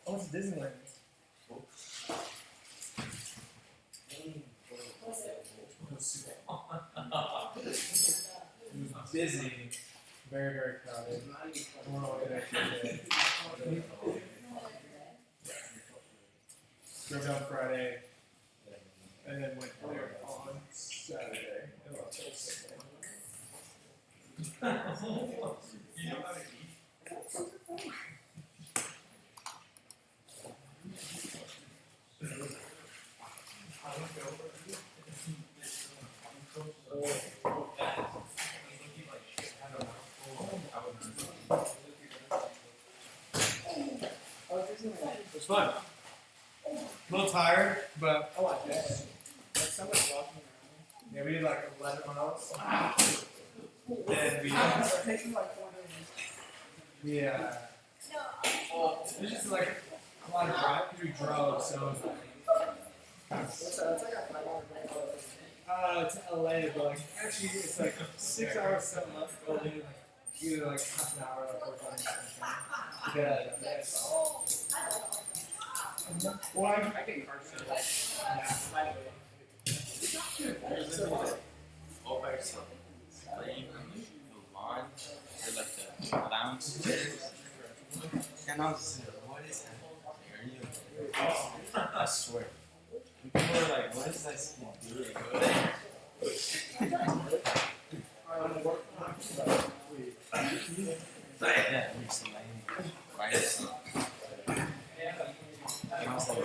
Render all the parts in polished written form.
Oh, it's Disneyland. It was busy, very, very crowded. I don't know what it actually did. Drove down Friday, and then went there on Saturday. And left till Sunday. You know how to eat? It was fun. A little tired, but I like that. Like someone walking around. Yeah, we did like 11 miles. Then we. It was just like A lot of drive because we drove, so. What's that? That's like a 5 hour drive. It's LA, but like actually it's like 6 hours, 7 months building, like either like half an hour, like work on something. Yeah. Well, I think cars All by yourself. Like you the lawn or like the lounge. And I was like, what is happening? I swear. People were like, what is this doing? Yeah, we're just laying by yourself. And I was like, what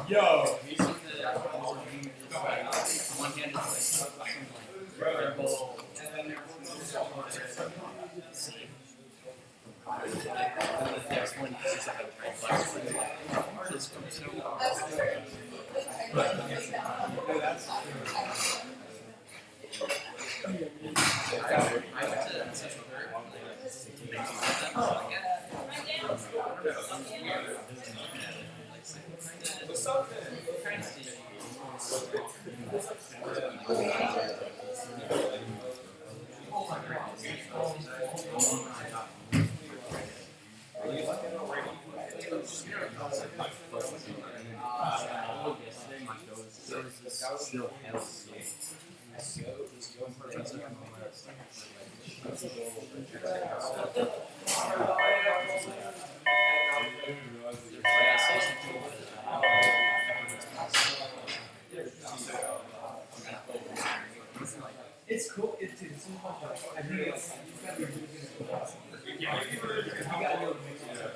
Yo. It's cool. It's so much. I think it's you gotta be really good at you gotta be able to make it.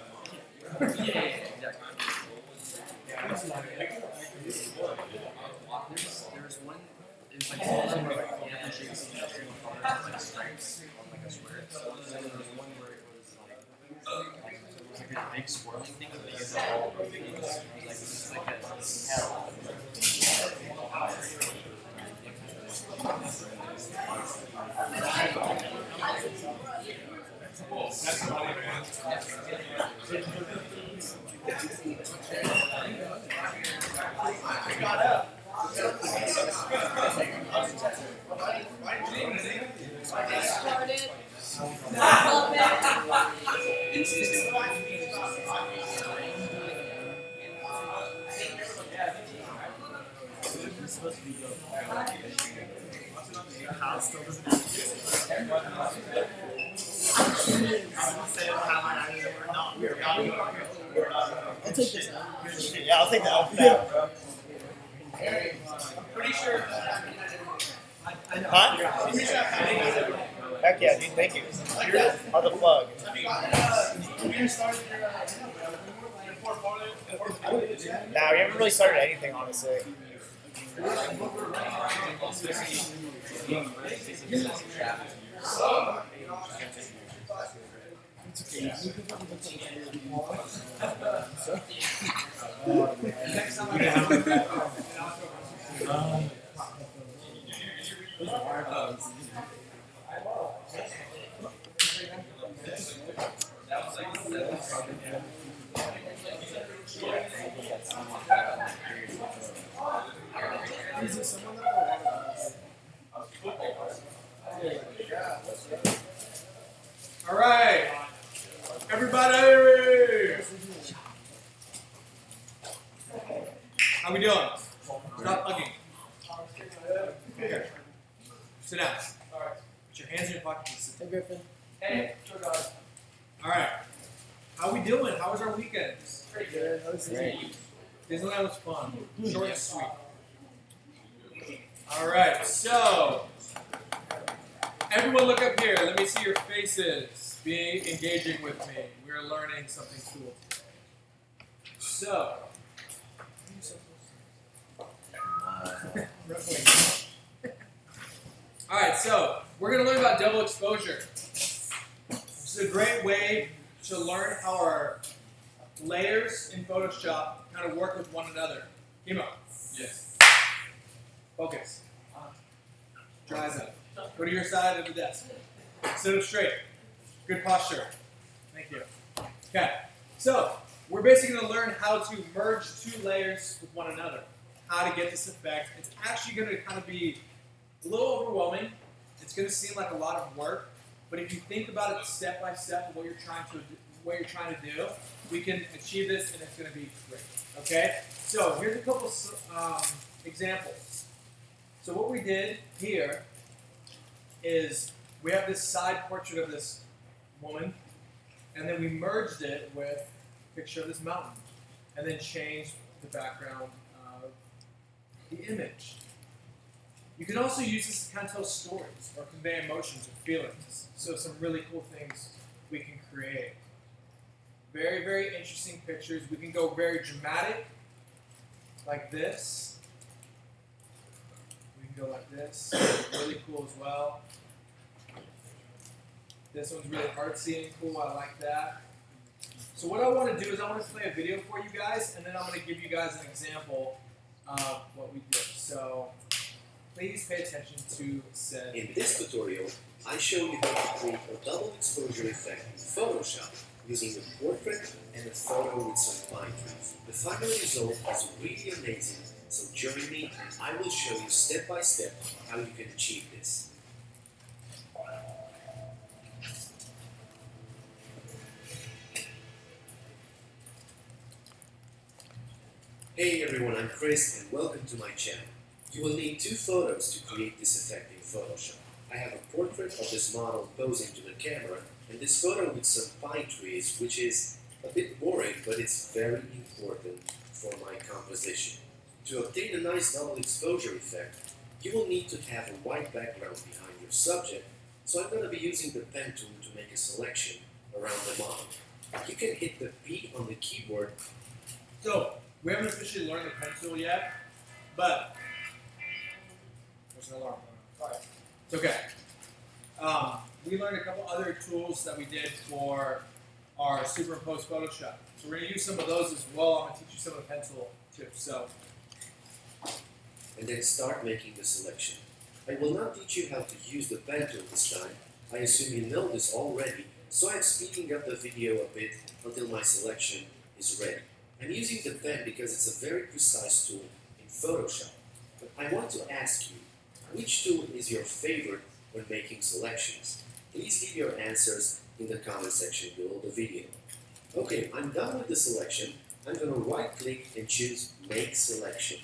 There's one. It was like different shapes of like stripes on like a square. And then there was one where it was like a big swirling thing that you guys all it was like just like a hell. That's funny, man. I got up. Supposed to be I'll take this out. Yeah, I'll take the elf now, bro. Pretty sure. Huh? Heck yeah, dude, thank you. On the plug. Nah, we haven't really started anything, honestly. All right, everybody. How we doing? Stop hugging. Here. Sit down. Put your hands in your pockets. Hey, Griffin. Hey. All right. How we doing? How was our weekend? Pretty good. How was it? Disneyland was fun. Short and sweet. All right. So, everyone look up here. Let me see your faces. Be engaging with me. We're learning something cool. So. All right, so we're going to learn about double exposure. This is a great way to learn how our layers in Photoshop kind of work with one another. Emo. Yes. Focus. Dry eyes up. Go to your side of the desk. Sit up straight. Good posture. Thank you. Okay. So, we're basically going to learn how to merge two layers with one another. How to get this effect. It's actually going to kind of be a little overwhelming. It's going to seem like a lot of work, but if you think about it step by step of what you're trying to do, we can achieve this, and it's going to be great. Okay. So here's a couple examples. So what we did here is we have this side portrait of this woman, and then we merged it with a picture of this mountain, and then changed the background of the image. You can also use this to kind of tell stories or convey emotions or feelings. So some really cool things we can create. Very, very interesting pictures. We can go very dramatic, like this. We can go like this. Really cool as well. This one's really artsy and cool. I like that. So what I want to do is I want to play a video for you guys, and then I'm going to give you guys an example of what we did. So please pay attention to said. In this tutorial, I show you how to create a double exposure effect in Photoshop using a portrait and a photo with some pine trees. The final result is really amazing, so join me and I will show you step by step how you can achieve this. Hey everyone, I'm Chris and welcome to my channel. You will need two photos to create this effect in Photoshop. I have a portrait of this model posing to the camera and this photo with some pine trees, which is a bit boring, but it's very important for my composition. To obtain a nice double exposure effect, you will need to have a white background behind your subject, so I'm going to be using the pen tool to make a selection around the model. You can hit the P on the keyboard. So we haven't officially learned the pen tool yet, but there's an alarm. Sorry. It's okay. We learned a couple other tools that we did for our superimposed Photoshop. So we're going to use some of those as well. I'm going to teach you some of the pen tool tips. So, And then start making the selection. I will not teach you how to use the pen tool this time. I assume you know this already, so I'm speeding up the video a bit until my selection is ready. I'm using the pen because it's a very precise tool in Photoshop. But I want to ask you, which tool is your favorite when making selections? Please leave your answers in the comment section below the video. Okay, I'm done with the selection. I'm going to right click and choose Make Selection.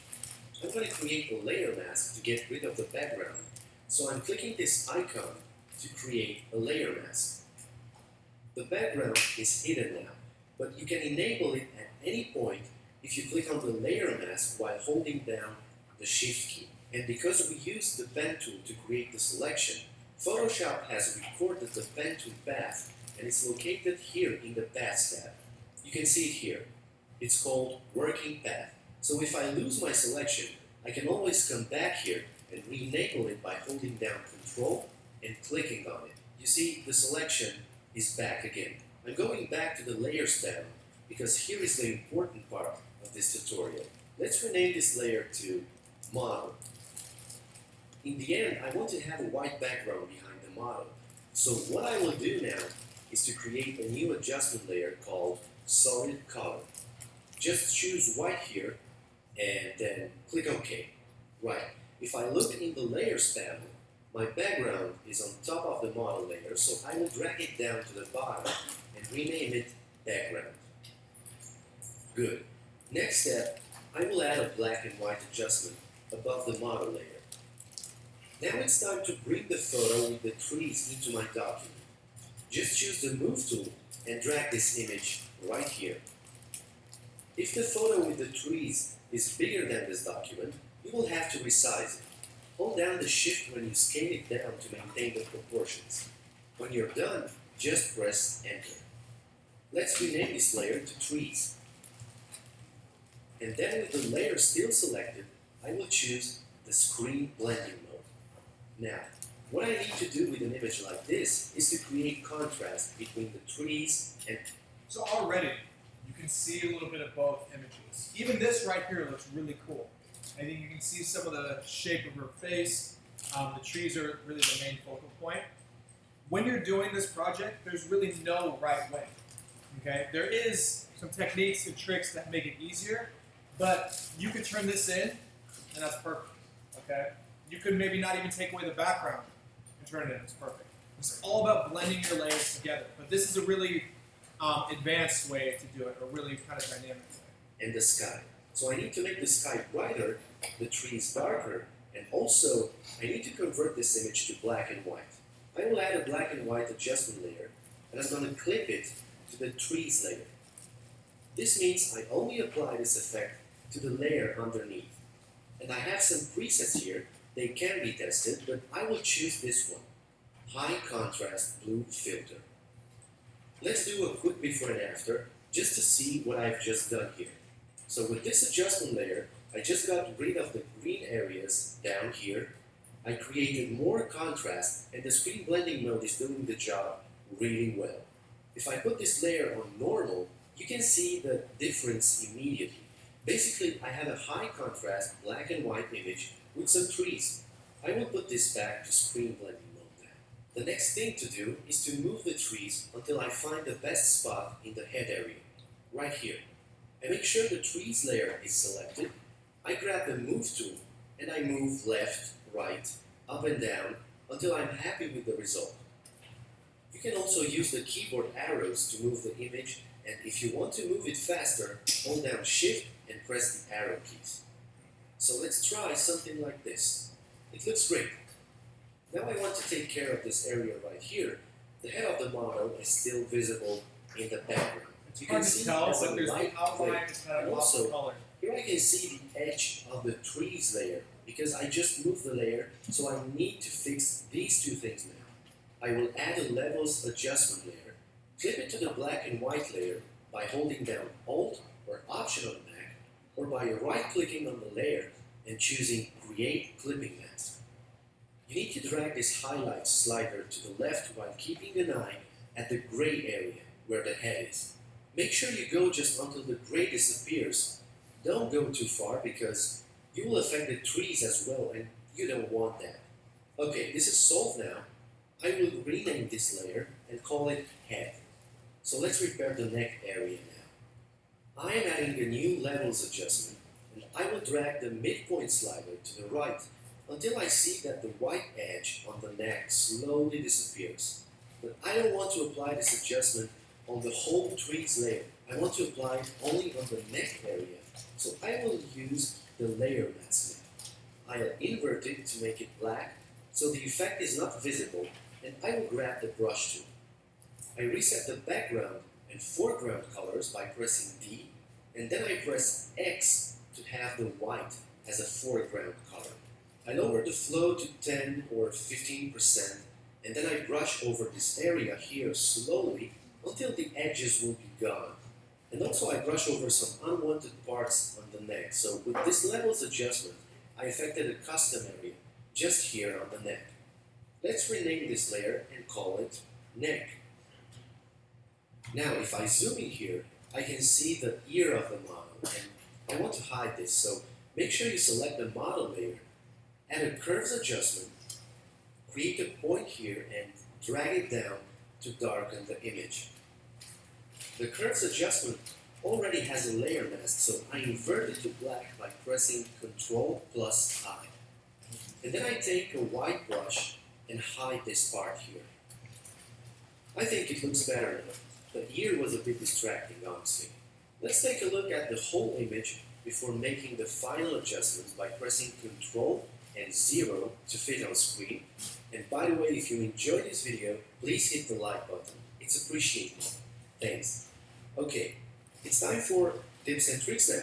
I'm going to create a layer mask to get rid of the background. So I'm clicking this icon to create a layer mask. The background is hidden now, but you can enable it at any point if you click on the layer mask while holding down the Shift key. And because we used the pen tool to create the selection, Photoshop has recorded the pen tool path, and it's located here in the Paths tab. You can see it here. It's called Working Path. So if I lose my selection, I can always come back here and re-enable it by holding down Control and clicking on it. You see, the selection is back again. I'm going back to the Layers tab because here is the important part of this tutorial. Let's rename this layer to Model. In the end, I want to have a white background behind the model. So what I will do now is to create a new adjustment layer called Solid Color. Just choose white here and then click OK. Right, if I look in the Layers panel, my background is on top of the model layer, so I will drag it down to the bottom and rename it Background. Good. Next step, I will add a black and white adjustment above the model layer. Now it's time to bring the photo with the trees into my document. Just choose the Move tool and drag this image right here. If the photo with the trees is bigger than this document, you will have to resize it. Hold down the Shift when you scale it down to maintain the proportions. When you're done, just press Enter. Let's rename this layer to Trees. And then with the layer still selected, I will choose the Screen Blending mode. Now, what I need to do with an image like this is to create contrast between the trees and... So already, you can see a little bit of both images. Even this right here looks really cool. I think you can see some of the shape of her face. The trees are really the main focal point. When you're doing this project, there's really no right way. Okay, there is some techniques and tricks that make it easier, but you could turn this in, and that's perfect. Okay, you could maybe not even take away the background and turn it in. It's perfect. It's all about blending your layers together. But this is a really advanced way to do it, a really kind of dynamic way. And the sky. So I need to make the sky brighter, the trees darker, and also I need to convert this image to black and white. I will add a black and white adjustment layer, and I'm going to clip it to the trees layer. This means I only apply this effect to the layer underneath. And I have some presets here. They can be tested, but I will choose this one. High contrast blue filter. Let's do a quick before and after, just to see what I've just done here. So with this adjustment layer, I just got rid of the green areas down here. I created more contrast, and the screen blending mode is doing the job really well. If I put this layer on normal, you can see the difference immediately. Basically, I have a high contrast black and white image with some trees. I will put this back to screen blending mode now. The next thing to do is to move the trees until I find the best spot in the head area, right here. I make sure the trees layer is selected. I grab the move tool and I move left, right, up and down until I'm happy with the result. You can also use the keyboard arrows to move the image, and if you want to move it faster, hold down Shift and press the arrow keys. So let's try something like this. It looks great. Now I want to take care of this area right here. The head of the model is still visible in the background. It's hard to tell, but there's the outline that's kind of and lost also, the color. here I can see the edge of the trees layer because I just moved the layer, so I need to fix these two things now. I will add a levels adjustment layer, clip it to the black and white layer by holding down Alt or Option on the Mac, or by right-clicking on the layer and choosing Create Clipping Mask. You need to drag this highlight slider to the left while keeping an eye at the gray area where the head is. Make sure you go just until the gray disappears. Don't go too far because you will affect the trees as well, and you don't want that. Okay, this is solved now. I will rename this layer and call it Head. So let's repair the neck area now. I am adding a new levels adjustment, and I will drag the midpoint slider to the right until I see that the white edge on the neck slowly disappears. But I don't want to apply this adjustment on the whole trees layer. I want to apply it only on the neck area. So I will use the layer mask now. I'll invert it to make it black so the effect is not visible, and I will grab the brush tool. I reset the background and foreground colors by pressing D, and then I press X to have the white as a foreground color. I lower the flow to 10 or 15%, and then I brush over this area here slowly until the edges will be gone. And also I brush over some unwanted parts on the neck. So with this levels adjustment, I affected a custom area just here on the neck. Let's rename this layer and call it Neck. Now if I zoom in here, I can see the ear of the model, and I want to hide this, so make sure you select the model layer, add a curves adjustment, create a point here and drag it down to darken the image. The curves adjustment already has a layer mask, so I invert it to black by pressing Ctrl+I. And then I take a white brush and hide this part here. I think it looks better now. The ear was a bit distracting, honestly. Let's take a look at the whole image before making the final adjustments by pressing Ctrl and 0 to fit on screen. And by the way, if you enjoyed this video, please hit the like button. It's appreciated. Thanks. Okay, it's time for tips and tricks now.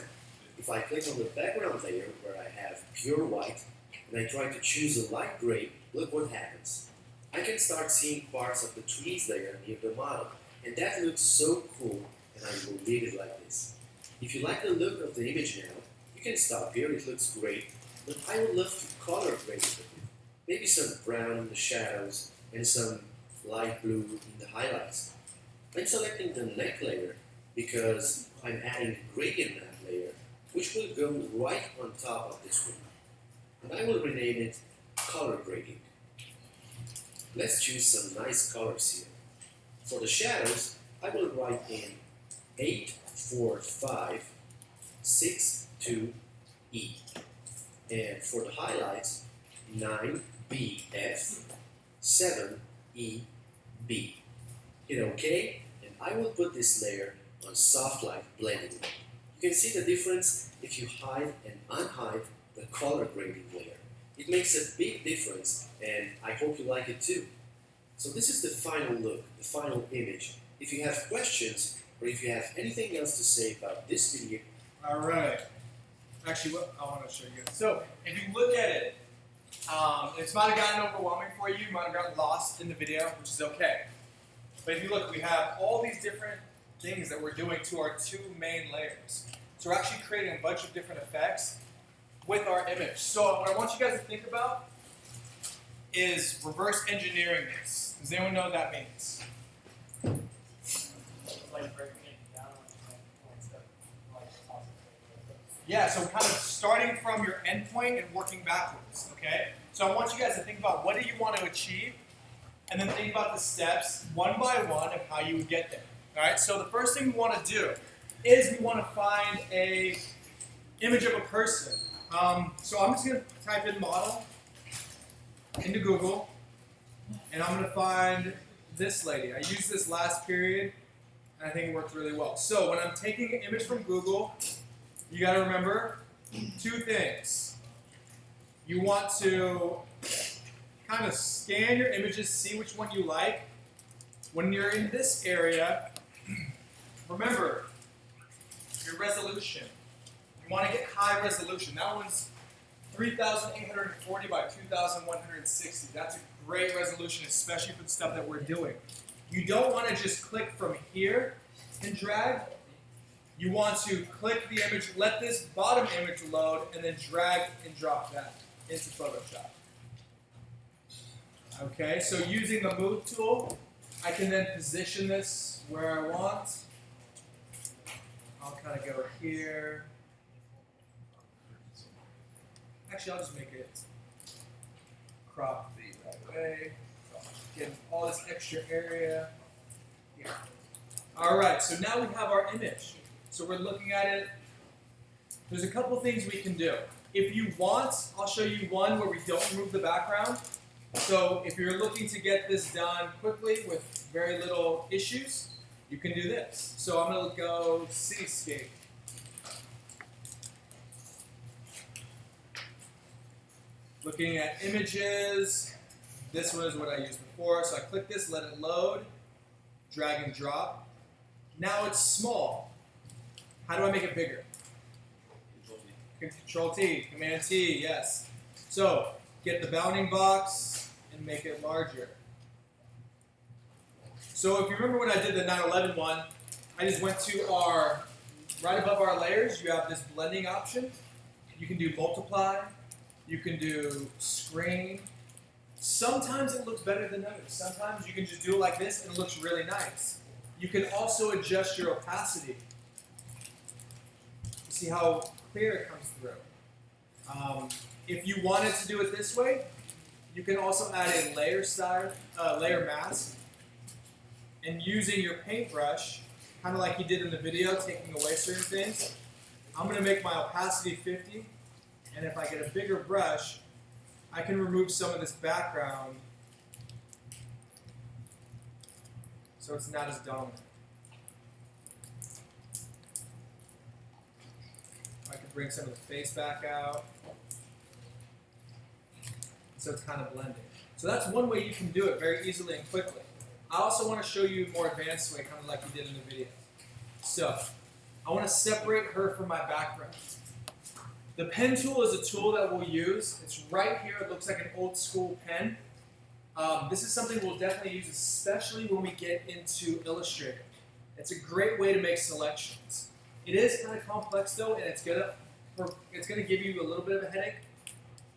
If I click on the background layer where I have pure white and I try to choose a light gray, look what happens. I can start seeing parts of the trees layer near the model, and that looks so cool, and I will leave it like this. If you like the look of the image now, you can stop here, it looks great, but I would love to color grade it a bit. Maybe some brown in the shadows and some light blue in the highlights. I'm selecting the neck layer because I'm adding the gradient map layer, which will go right on top of this one. And I will rename it color grading. Let's choose some nice colors here. For the shadows, I will write in 84562E. And for the highlights, 9BF7EB. Hit OK, and I will put this layer on soft light blending. You can see the difference if you hide and unhide the color grading layer. It makes a big difference, and I hope you like it too. So this is the final look, the final image. If you have questions, or if you have anything else to say about this video, All right. Actually, what I want to show you. So, if you look at it, it might have gotten overwhelming for you. You might have gotten lost in the video, which is okay. But if you look, we have all these different things that we're doing to our two main layers. So we're actually creating a bunch of different effects with our image. So what I want you guys to think about is reverse engineering this. Does anyone know what that means? Like breaking it down one step, like Yeah, so kind of starting from your endpoint and working backwards, okay? So I want you guys to think about what do you want to achieve, and then think about the steps one by one of how you would get there. All right, so the first thing we want to do is we want to find a image of a person. So I'm just going to type in model into Google, and I'm going to find this lady. I used this last period, and I think it worked really well. So when I'm taking an image from Google, you got to remember two things. You want to kind of scan your images, see which one you like. When you're in this area, remember your resolution. You want to get high resolution. That one's 3,840 by 2,160. That's a great resolution, especially for the stuff that we're doing. You don't want to just click from here and drag. You want to click the image, let this bottom image load, and then drag and drop that into Photoshop. Okay, so using the move tool, I can then position this where I want. I'll kind of go here. Actually, I'll just make it crop the right way. Get all this extra area here. All right, so now we have our image. So we're looking at it. There's a couple things we can do. If you want, I'll show you one where we don't remove the background. So if you're looking to get this done quickly with very little issues, you can do this. So I'm going to go Cityscape. Looking at images, this one is what I used before. So I click this, let it load, drag and drop. Now it's small. How do I make it bigger? Control T, Command T, yes. So get the bounding box and make it larger. So if you remember when I did the 9/11 one, I just went to our, right above our layers, you have this blending option. You can do multiply, you can do screen. Sometimes it looks better than others. Sometimes you can just do it like this and it looks really nice. You can also adjust your opacity. See how clear it comes through. If you wanted to do it this way, you can also add a layer mask, and using your paintbrush, kind of like you did in the video, taking away certain things. I'm going to make my opacity 50, and if I get a bigger brush, I can remove some of this background so it's not as dominant. I can bring some of the face back out. So it's kind of blending. So that's one way you can do it very easily and quickly. I also want to show you a more advanced way, kind of like you did in the video. So I want to separate her from my background. The pen tool is a tool that we'll use. It's right here. It looks like an old school pen. This is something we'll definitely use, especially when we get into Illustrator. It's a great way to make selections. It is kind of complex though, and it's gonna give you a little bit of a headache.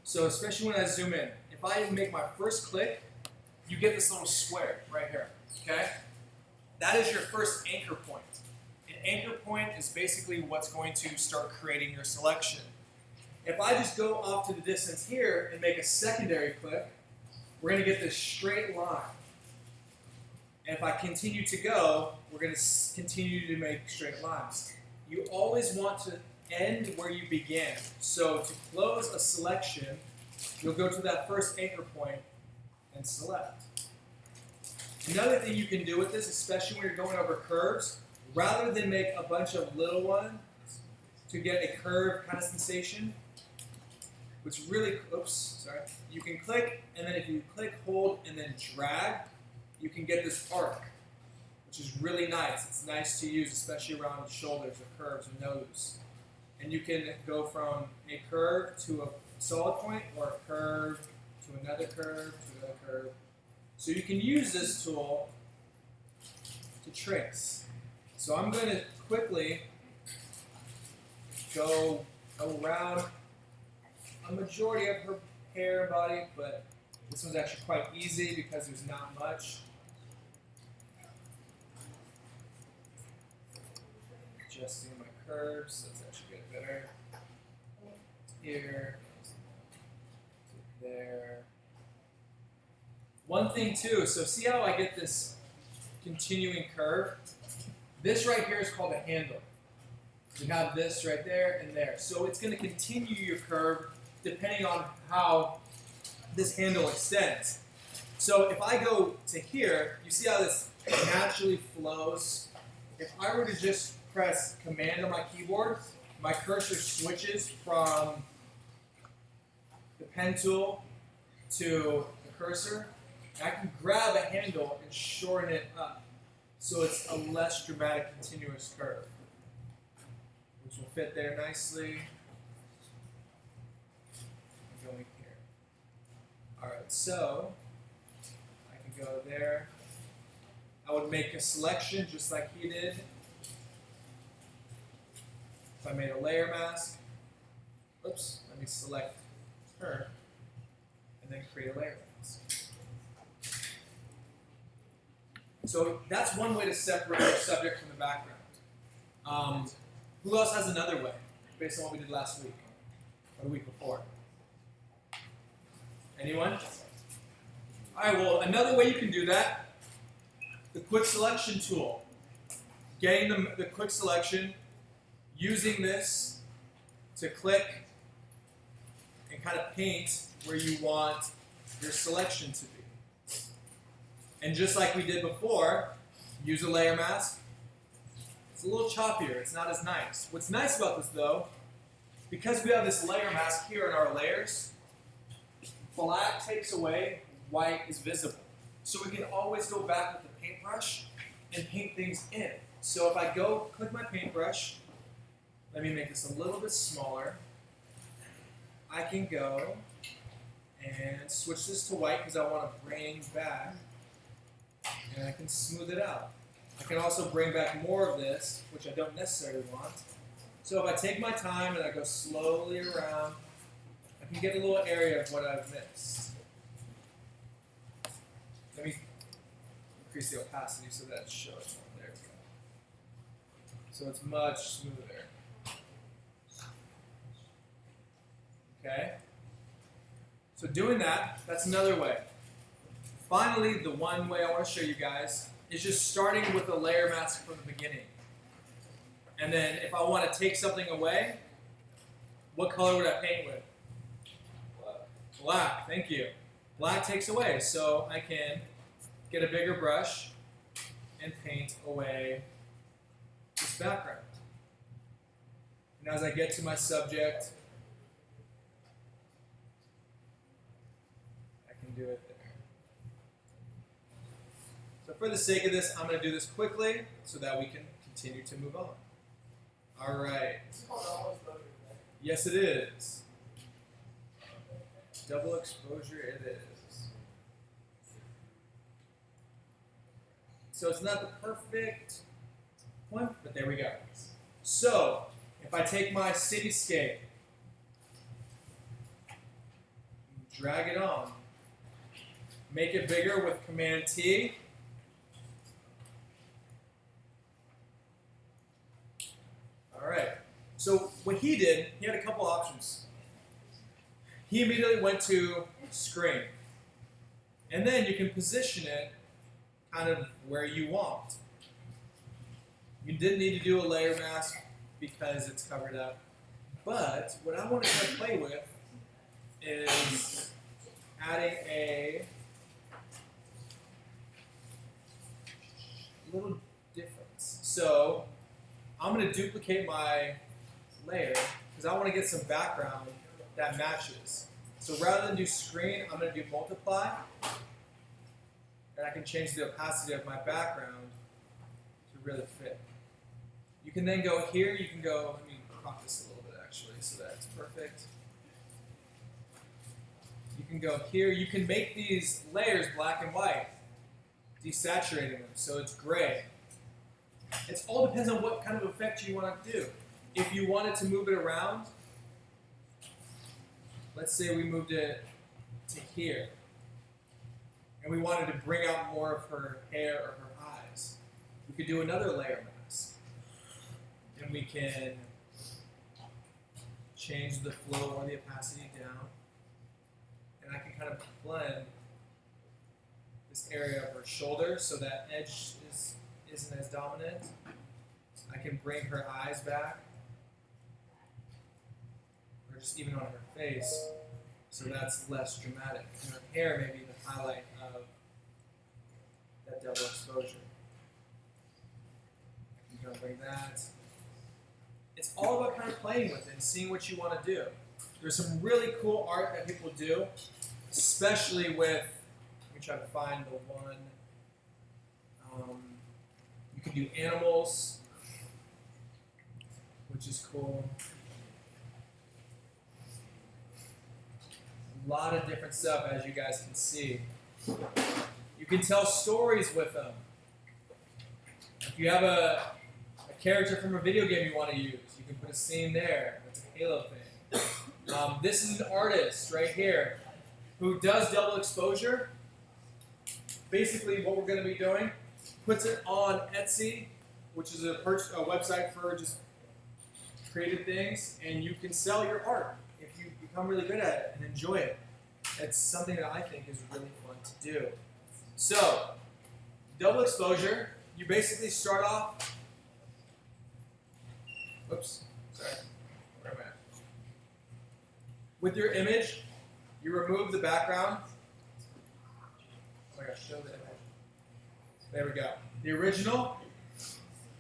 So especially when I zoom in, if I make my first click, you get this little square right here. Okay, that is your first anchor point. And anchor point is basically what's going to start creating your selection. If I just go off to the distance here and make a secondary click, we're going to get this straight line. And if I continue to go, we're going to continue to make straight lines. You always want to end where you began. So to close a selection, you'll go to that first anchor point and select. Another thing you can do with this, especially when you're going over curves, rather than make a bunch of little ones to get a curve kind of sensation, which really, you can click, and then if you click, hold, and then drag, you can get this arc, which is really nice. It's nice to use, especially around the shoulders or curves or nose. And you can go from a curve to a solid point, or a curve to another curve to another curve. So you can use this tool to trace. So I'm going to quickly go around a majority of her hair and body, but this one's actually quite easy because there's not much. Adjusting my curves, so let's actually get better. Here, to there. One thing too, so see how I get this continuing curve? This right here is called a handle. You have this right there and there. So it's going to continue your curve depending on how this handle extends. So if I go to here, you see how this naturally flows? If I were to just press Command on my keyboard, my cursor switches from the pen tool to the cursor. I can grab a handle and shorten it up so it's a less dramatic continuous curve, which will fit there nicely. I'm going here. Alright, so I can go there. I would make a selection just like he did. If I made a layer mask, oops, let me select her and then create a layer mask. So that's one way to separate the subject from the background. Who else has another way, based on what we did last week or the week before? Anyone? All right, well, another way you can do that, the quick selection tool. Getting the quick selection, using this to click and kind of paint where you want your selection to be. And just like we did before, use a layer mask. It's a little choppier, it's not as nice. What's nice about this though, because we have this layer mask here in our layers, black takes away, white is visible. So we can always go back with the paintbrush and paint things in. So if I go click my paintbrush, let me make this a little bit smaller. I can go and switch this to white because I want to bring back, and I can smooth it out. I can also bring back more of this, which I don't necessarily want. So if I take my time and I go slowly around, I can get a little area of what I've missed. Let me increase the opacity so that it shows more. There we go. So it's much smoother. Okay? So doing that, that's another way. Finally, the one way I want to show you guys is just starting with a layer mask from the beginning. And then if I want to take something away, what color would I paint with? Black, thank you. Black takes away, so I can get a bigger brush and paint away this background. And as I get to my subject, I can do it there. So for the sake of this, I'm going to do this quickly so that we can continue to move on. All right. Yes, it is. Double exposure it is. So it's not the perfect one, but there we go. So if I take my cityscape, drag it on, make it bigger with Command T, All right. So what he did, he had a couple options. He immediately went to screen. And then you can position it kind of where you want. You didn't need to do a layer mask because it's covered up. But what I want to kind of play with is adding a little difference. So I'm going to duplicate my layer because I want to get some background that matches. So rather than do screen, I'm going to do multiply. And I can change the opacity of my background to really fit. You can then go here, you can go, let me crop this a little bit actually so that it's perfect. You can go here, you can make these layers black and white, desaturating them so it's gray. It all depends on what kind of effect you want to do. If you wanted to move it around, let's say we moved it to here, and we wanted to bring out more of her hair or her eyes, we could do another layer mask. And we can change the flow or the opacity down. And I can kind of blend this area of her shoulder so that edge isn't as dominant. I can bring her eyes back, or just even on her face, so that's less dramatic. And her hair may be the highlight of that double exposure. I can go bring that. It's all about kind of playing with it and seeing what you want to do. There's some really cool art that people do, especially with, let me try to find the one, you can do animals, which is cool. A lot of different stuff, as you guys can see. You can tell stories with them. If you have a character from a video game you want to use, you can put a scene there. That's a Halo thing. This is an artist right here who does double exposure. Basically, what we're going to be doing, puts it on Etsy, which is a website for just creative things, and you can sell your art if you become really good at it and enjoy it. It's something that I think is really fun to do. So, double exposure, you basically start off, whoops, sorry, where am I at? With your image, you remove the background. Oh my gosh, show the image. There we go. The original,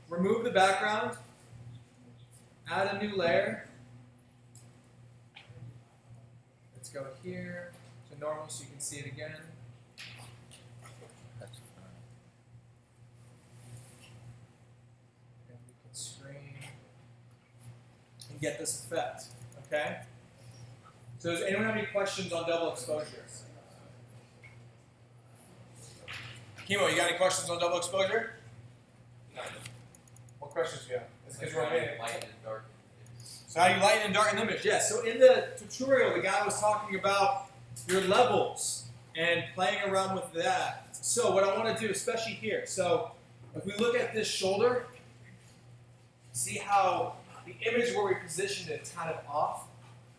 remove the background, add a new layer. Let's go here to normal so you can see it again. And we can screen and get this effect, okay? So does anyone have any questions on double exposures? Kimo, you got any questions on double exposure? No. What questions do you have? It's because we're light and dark. So how do you lighten and darken the image? Yes. So in the tutorial, the guy was talking about your levels and playing around with that. So what I want to do, especially here, so if we look at this shoulder, see how the image where we positioned it is kind of off.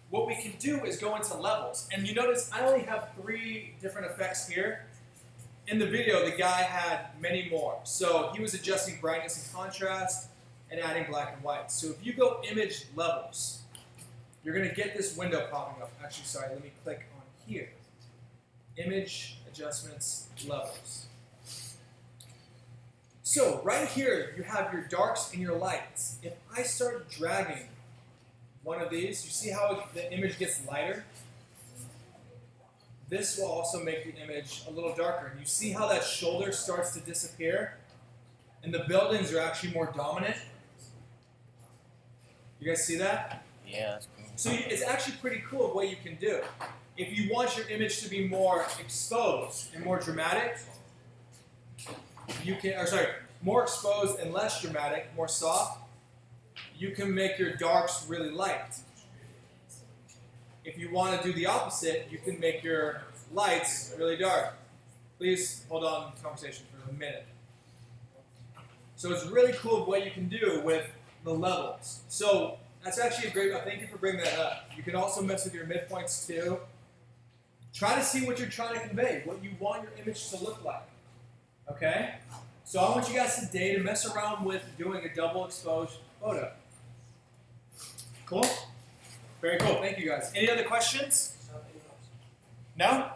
What we can do is go into levels. And you notice I only have 3 different effects here. In the video, the guy had many more. So he was adjusting brightness and contrast and adding black and white. So if you go image levels, you're going to get this window popping up. Actually, sorry, let me click on here. Image adjustments levels. So right here, you have your darks and your lights. If I start dragging one of these, you see how the image gets lighter? This will also make the image a little darker. And you see how that shoulder starts to disappear? And the buildings are actually more dominant. You guys see that? Yeah, that's cool. So it's actually pretty cool what you can do. If you want your image to be more exposed and more dramatic, you can, or sorry, more exposed and less dramatic, more soft, you can make your darks really light. If you want to do the opposite, you can make your lights really dark. Please hold on to the conversation for a minute. So it's really cool what you can do with the levels. So that's actually a great, thank you for bringing that up. You can also mess with your midpoints too. Try to see what you're trying to convey, what you want your image to look like. Okay? So I want you guys today to mess around with doing a double exposed photo. Cool? Very cool. Thank you guys. Any other questions? No?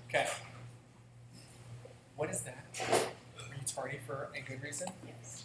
Okay. What is that? Are you tardy for a good reason? Yes.